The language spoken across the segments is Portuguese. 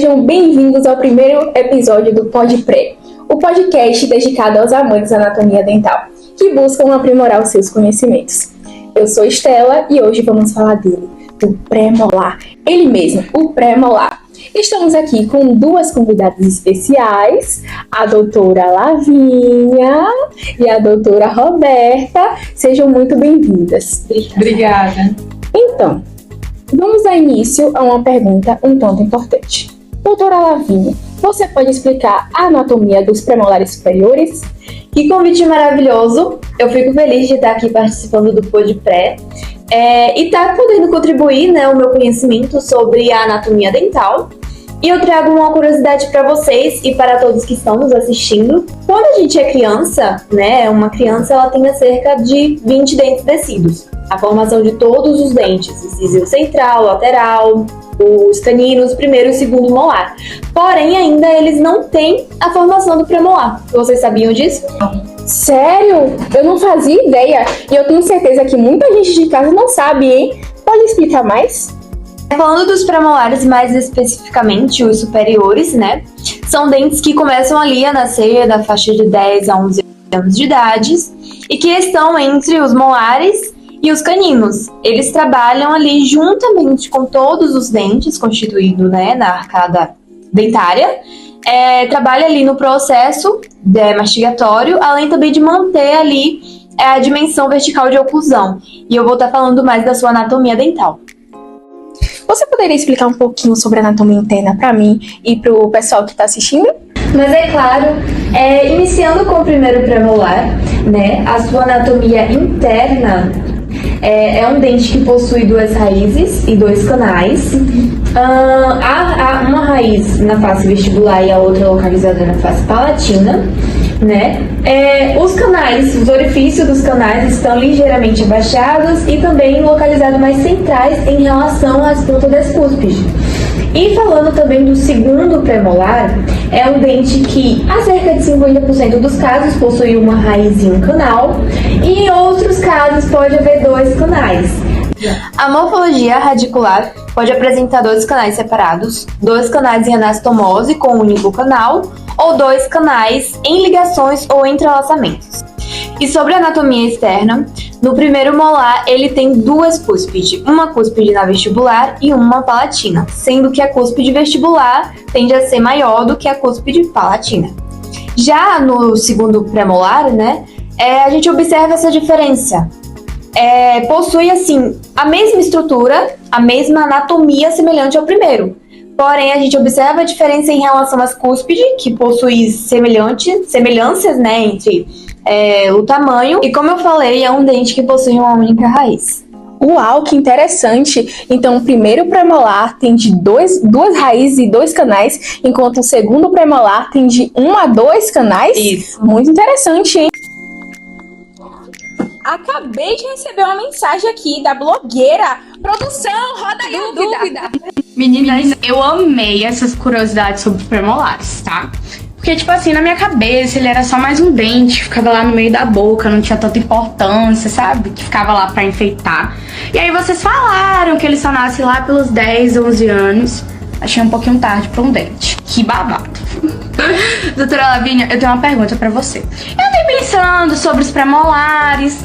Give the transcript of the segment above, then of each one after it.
Sejam bem-vindos ao primeiro episódio do PodPré, o podcast dedicado aos amantes da anatomia dental, que buscam aprimorar os seus conhecimentos. Eu sou Estela e hoje vamos falar dele, do pré-molar, ele mesmo, o pré-molar. Estamos aqui com duas convidadas especiais, a doutora Lavínia e a doutora Roberta. Sejam muito bem-vindas. Obrigada. Então, vamos dar início a uma pergunta um tanto importante. Doutora Lavínia, você pode explicar a anatomia dos premolares superiores? Que convite maravilhoso! Eu fico feliz de estar aqui participando do PodPré e estar podendo contribuir, o meu conhecimento sobre a anatomia dental. E eu trago uma curiosidade para vocês e para todos que estão nos assistindo. Quando a gente é criança, uma criança ela tem cerca de 20 dentes descidos. A formação de todos os dentes, incisivo central, lateral, os caninos, primeiro e segundo molar. Porém, ainda eles não têm a formação do premolar. Vocês sabiam disso? Sério? Eu não fazia ideia. E eu tenho certeza que muita gente de casa não sabe, hein? Pode explicar mais? Falando dos premolares, mais especificamente os superiores, são dentes que começam ali a nascer da faixa de 10 a 11 anos de idade e que estão entre os molares e os caninos. Eles trabalham ali juntamente com todos os dentes constituídos na arcada dentária. Trabalha ali no processo mastigatório, além também de manter ali a dimensão vertical de oclusão. E eu vou estar falando mais da sua anatomia dental. Você poderia explicar um pouquinho sobre a anatomia interna para mim e para o pessoal que está assistindo? Mas é claro, iniciando com o primeiro premolar, a sua anatomia interna é um dente que possui duas raízes e dois canais. Há uma raiz na face vestibular e a outra localizada na face palatina. Os canais, os orifícios dos canais estão ligeiramente abaixados e também localizados mais centrais em relação às pontas das cúspides. E falando também do segundo premolar, é um dente que, a cerca de 50% dos casos, possui uma raiz e um canal, e em outros casos pode haver dois canais. A morfologia radicular pode apresentar dois canais separados, dois canais em anastomose com um único canal, ou dois canais em ligações ou entrelaçamentos. E sobre a anatomia externa, no primeiro molar ele tem duas cúspides, uma cúspide na vestibular e uma palatina, sendo que a cúspide vestibular tende a ser maior do que a cúspide palatina. Já no segundo premolar, a gente observa essa diferença. Possui assim a mesma estrutura, a mesma anatomia semelhante ao primeiro. Porém, a gente observa a diferença em relação às cúspides, que possui semelhanças entre o tamanho. E como eu falei, é um dente que possui uma única raiz. Uau, que interessante! Então, o primeiro premolar tem de duas raízes e dois canais, enquanto o segundo premolar tem de 1 a 2 canais? Isso. Muito interessante, hein? Acabei de receber uma mensagem aqui da blogueira. Produção, roda aí a dúvida. Meninas, eu amei essas curiosidades sobre premolares, tá? Porque, na minha cabeça, ele era só mais um dente, ficava lá no meio da boca, não tinha tanta importância, sabe? Que ficava lá pra enfeitar. E aí vocês falaram que ele só nasce lá pelos 10, 11 anos. Achei um pouquinho tarde pra um dente. Que babado. Doutora Lavínia, eu tenho uma pergunta pra você. Eu andei pensando sobre os premolares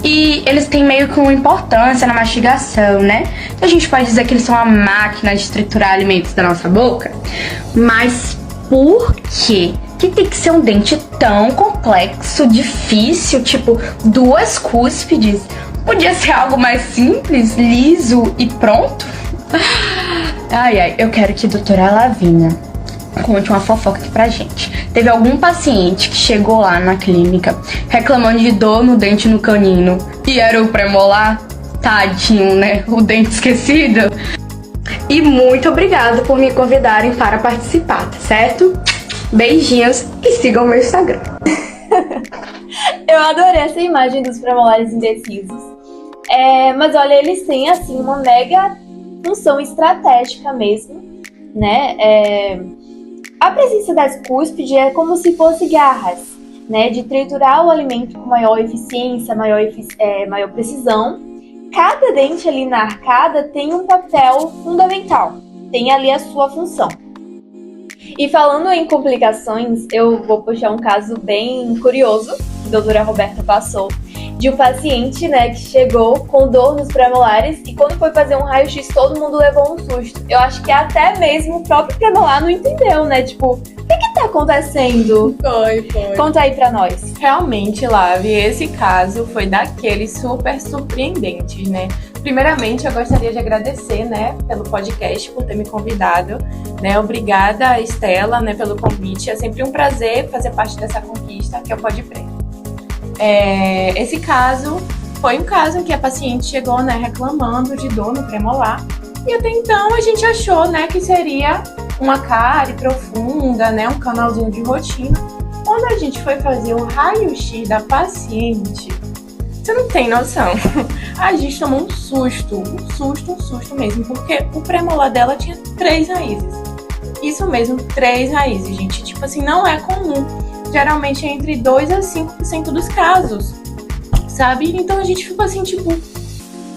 e eles têm meio que uma importância na mastigação, Então a gente pode dizer que eles são uma máquina de triturar alimentos da nossa boca. Mas por quê? Que tem que ser um dente tão complexo, difícil, duas cúspides? Podia ser algo mais simples, liso e pronto? Ai, eu quero que a doutora Lavínia conte uma fofoca aqui pra gente. Teve algum paciente que chegou lá na clínica reclamando de dor no dente no canino e era o premolar? Tadinho, O dente esquecido. E muito obrigada por me convidarem para participar, tá certo? Beijinhos e sigam o meu Instagram. Eu adorei essa imagem dos premolares indecisos. Mas olha, eles têm uma mega função estratégica mesmo, A presença das cúspides é como se fosse garras, de triturar o alimento com maior eficiência, maior precisão. Cada dente ali na arcada tem um papel fundamental, tem ali a sua função. E falando em complicações, eu vou puxar um caso bem curioso que a doutora Roberta passou, de um paciente, né, que chegou com dor nos premolares e quando foi fazer um raio-x todo mundo levou um susto. Eu acho que até mesmo o próprio premolar não entendeu, né, tipo, o que tá acontecendo? Foi. Conta aí pra nós. Realmente, Lavi, esse caso foi daqueles super surpreendentes, né? Primeiramente, eu gostaria de agradecer, né, pelo podcast, por ter me convidado, né? Obrigada, Estela, né, pelo convite. É sempre um prazer fazer parte dessa conquista que é o Podpre. Esse caso foi um caso em que a paciente chegou, né, reclamando de dor no premolar. E até então a gente achou, né, que seria uma cárie profunda, né, um canalzinho de rotina. Quando a gente foi fazer o raio-x da paciente, você não tem noção. A gente tomou um susto mesmo, porque o premolar dela tinha 3 raízes. Isso mesmo, 3 raízes, gente. Tipo assim, não é comum. Geralmente é entre 2 a 5% dos casos, sabe? Então a gente ficou assim, tipo,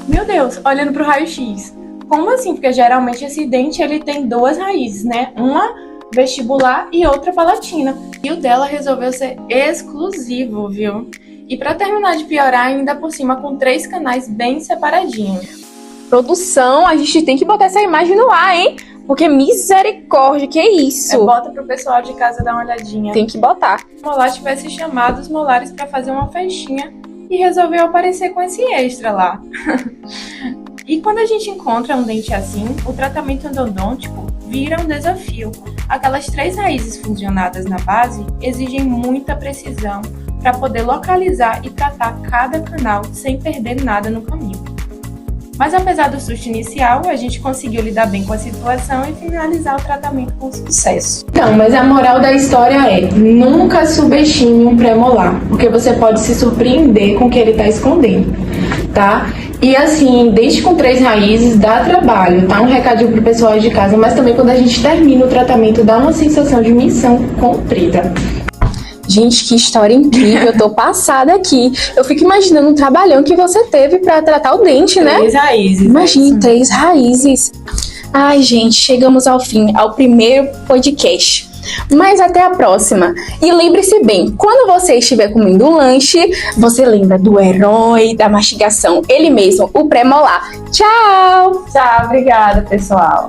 meu Deus, olhando pro raio-x. Como assim? Porque geralmente esse dente, ele tem 2 raízes, né? Uma vestibular e outra palatina. E o dela resolveu ser exclusivo, viu? E pra terminar de piorar, ainda por cima com 3 canais bem separadinhos. Produção, a gente tem que botar essa imagem no ar, hein? Porque misericórdia, que isso? Bota pro pessoal de casa dar uma olhadinha. Tem que botar. O molar tivesse chamado os molares pra fazer uma festinha e resolveu aparecer com esse extra lá. E quando a gente encontra um dente assim, o tratamento endodôntico vira um desafio. Aquelas 3 raízes fusionadas na base exigem muita precisão para poder localizar e tratar cada canal sem perder nada no caminho. Mas apesar do susto inicial, a gente conseguiu lidar bem com a situação e finalizar o tratamento com sucesso. Então, mas a moral da história é: nunca subestime um premolar, porque você pode se surpreender com o que ele está escondendo, tá? E assim, desde com 3 raízes dá trabalho, tá? Um recadinho pro pessoal de casa, mas também quando a gente termina o tratamento dá uma sensação de missão cumprida. Gente, que história incrível, eu tô passada aqui. Eu fico imaginando um trabalhão que você teve pra tratar o dente, né? 3 raízes. Imagine, 3 raízes. Ai, gente, chegamos ao fim, ao primeiro podcast. Mas até a próxima. E lembre-se bem, quando você estiver comendo um lanche, você lembra do herói da mastigação, ele mesmo, o pré-molar. Tchau! Tchau, obrigada, pessoal.